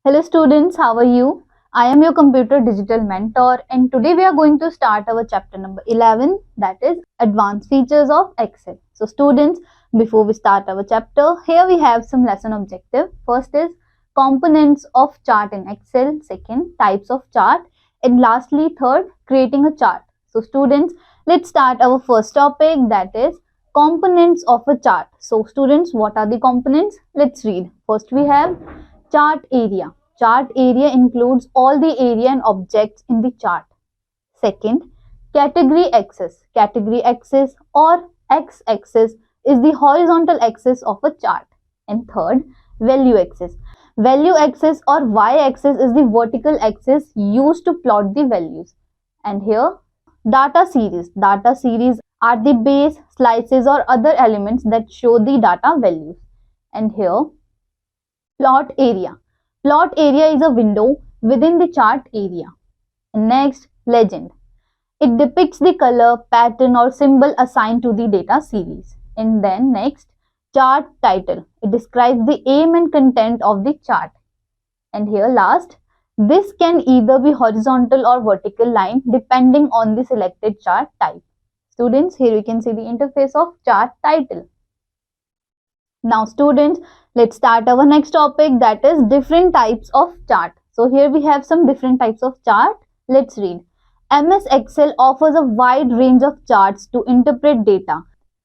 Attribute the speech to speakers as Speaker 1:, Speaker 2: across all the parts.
Speaker 1: Hello students, how are you? I am your computer digital mentor and today we are going to start our chapter number 11, that is advanced features of Excel. So students, before we start our chapter, here we have some lesson objective. First is components of chart in Excel, second types of chart, and lastly third creating a chart. So students, let's start our first topic, that is components of a chart. So students, what are the components? Let's read. First we have chart area. Chart area includes all the area and objects in the chart. Second, category axis. Category axis or x-axis is the horizontal axis of a chart. And third, value axis. Value axis or y-axis is the vertical axis used to plot the values. And here, data series. Data series are the base, slices or other elements that show the data values. And here, plot area. Plot area is a window within the chart area. Next, legend. It depicts the color, pattern or symbol assigned to the data series. And then next, chart title. It describes the aim and content of the chart. And here last, this can either be horizontal or vertical line depending on the selected chart type. Students, here you can see the interface of chart title. Now students, let's start our next topic, that is different types of chart. So here we have some different types of chart. Let's read. MS Excel offers a wide range of charts to interpret data.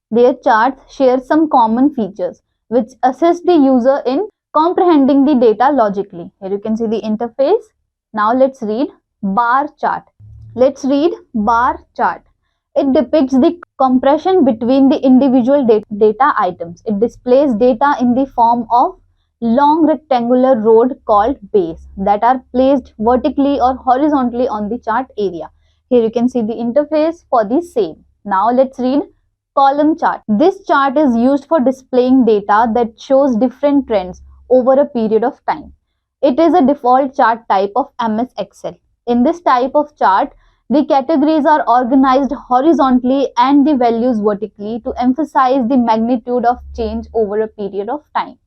Speaker 1: Their charts share some common features which assist the user in comprehending the data logically. Here you can see the interface. Now let's read bar chart. Let's read bar chart. It depicts the compression between the individual data items. It displays data in the form of long rectangular rows called bays that are placed vertically or horizontally on the chart area. Here you can see the interface for the same. Now let's read column chart. This chart is used for displaying data that shows different trends over a period of time. It is a default chart type of MS Excel. In this type of chart, the categories are organized horizontally and the values vertically to emphasize the magnitude of change over a period of time.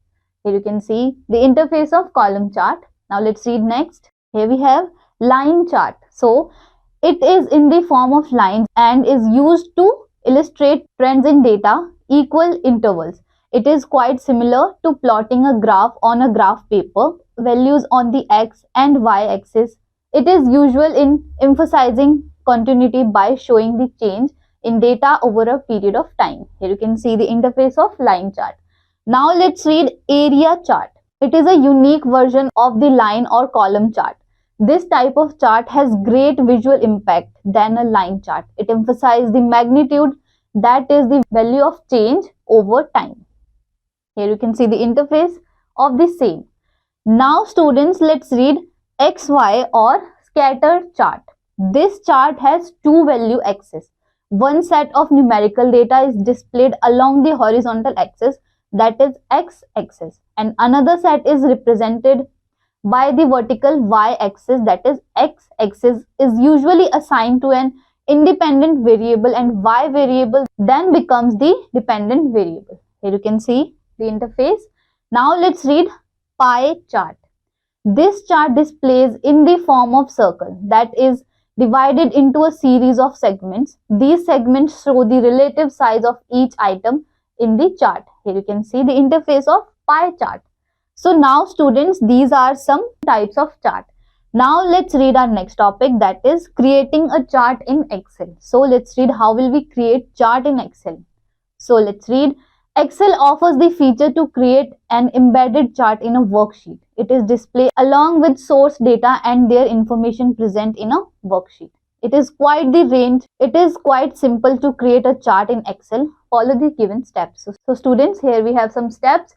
Speaker 1: Here you can see the interface of column chart. Now let's read next. Here we have line chart. So it is in the form of lines and is used to illustrate trends in data equal intervals. It is quite similar to plotting a graph on a graph paper, values on the x and y axis. It is usual in emphasizing continuity by showing the change in data over a period of time. Here you can see the interface of line chart. Now let's read area chart. It is a unique version of the line or column chart. This type of chart has great visual impact than a line chart. It emphasizes the magnitude, that is the value of change over time. Here you can see the interface of the same. Now students, let's read XY or scatter chart. This chart has two value axes. One set of numerical data is displayed along the horizontal axis, that is x-axis, and another set is represented by the vertical y-axis, that is x-axis is usually assigned to an independent variable and y variable then becomes the dependent variable. Here you can see the interface. Now let's read pie chart. This chart displays in the form of circle that is divided into a series of segments. These segments show the relative size of each item in the chart. Here you can see the interface of pie chart. So now students, these are some types of chart. Now let's read our next topic, that is creating a chart in Excel. So let's read how will we create chart in Excel. So let's read. Excel offers the feature to create an embedded chart in a worksheet. It is displayed along with source data and their information present in a worksheet. It is quite the range. It is quite simple to create a chart in Excel. Follow the given steps. So students, here we have some steps.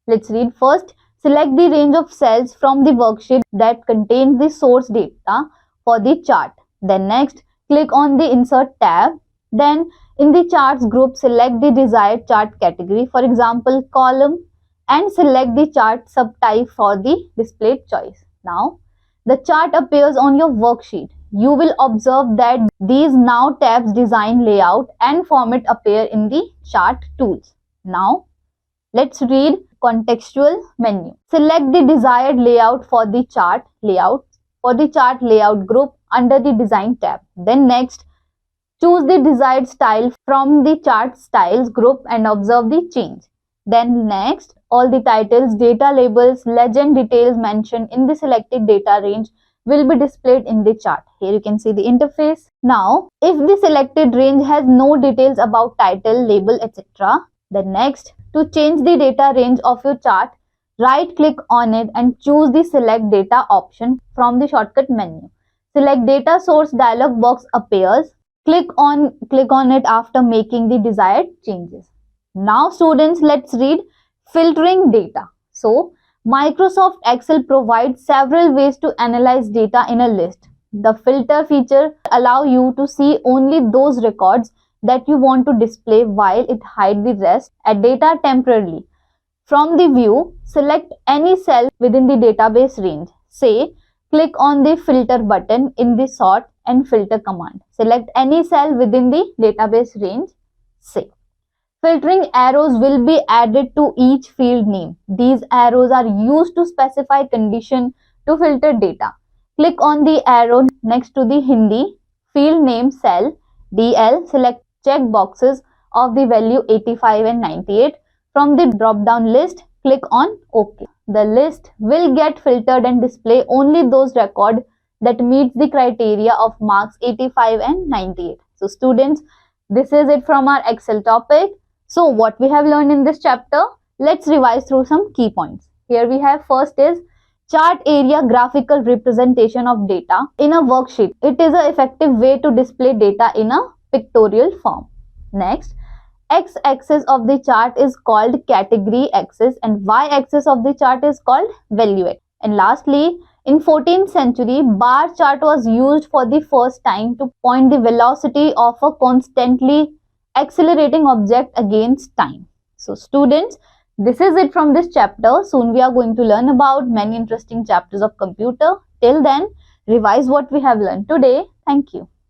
Speaker 1: Let's read. First, select the range of cells from the worksheet that contains the source data for the chart. Then next, click on the insert tab. Then in the charts group, select the desired chart category, for example column, and select the chart subtype for the displayed choice. Now the chart appears on your worksheet. You will observe that these now tabs design, layout and format appear in the chart tools. Now Let's read contextual menu. Select the desired layout for the chart layout group under the design tab. Then next, choose the desired style from the chart styles group and observe the change. Then next, all the titles, data labels, legend details mentioned in the selected data range will be displayed in the chart. Here you can see the interface. Now, if the selected range has no details about title, label, etc., then next, to change the data range of your chart, right click on it and choose the select data option from the shortcut menu. Select data source dialog box appears. Click on it after making the desired changes. Now students, let's read filtering data. So Microsoft Excel provides several ways to analyze data in a list. The filter feature allows you to see only those records that you want to display, while it hides the rest at data temporarily. From the view, select any cell within the database range. Say, click on the filter button in the sort and filter command. Select any cell within the database range. Say, filtering arrows will be added to each field name. These arrows are used to specify condition to filter data. Click on the arrow next to the Hindi field name cell DL. Select check boxes of the value 85 and 98. From the drop down list, click on OK. The list will get filtered and display only those records that meets the criteria of marks 85 and 98. So students, this is it from our Excel topic. So what we have learned in this chapter, let's revise through some key points. Here we have first is chart area graphical representation of data in a worksheet. It is an effective way to display data in a pictorial form. Next, x-axis of the chart is called category axis and y-axis of the chart is called value axis. And lastly, in 14th century, bar chart was used for the first time to point the velocity of a constantly accelerating object against time. So students, this is it from this chapter. Soon we are going to learn about many interesting chapters of computer. Till then, revise what we have learned today. Thank you.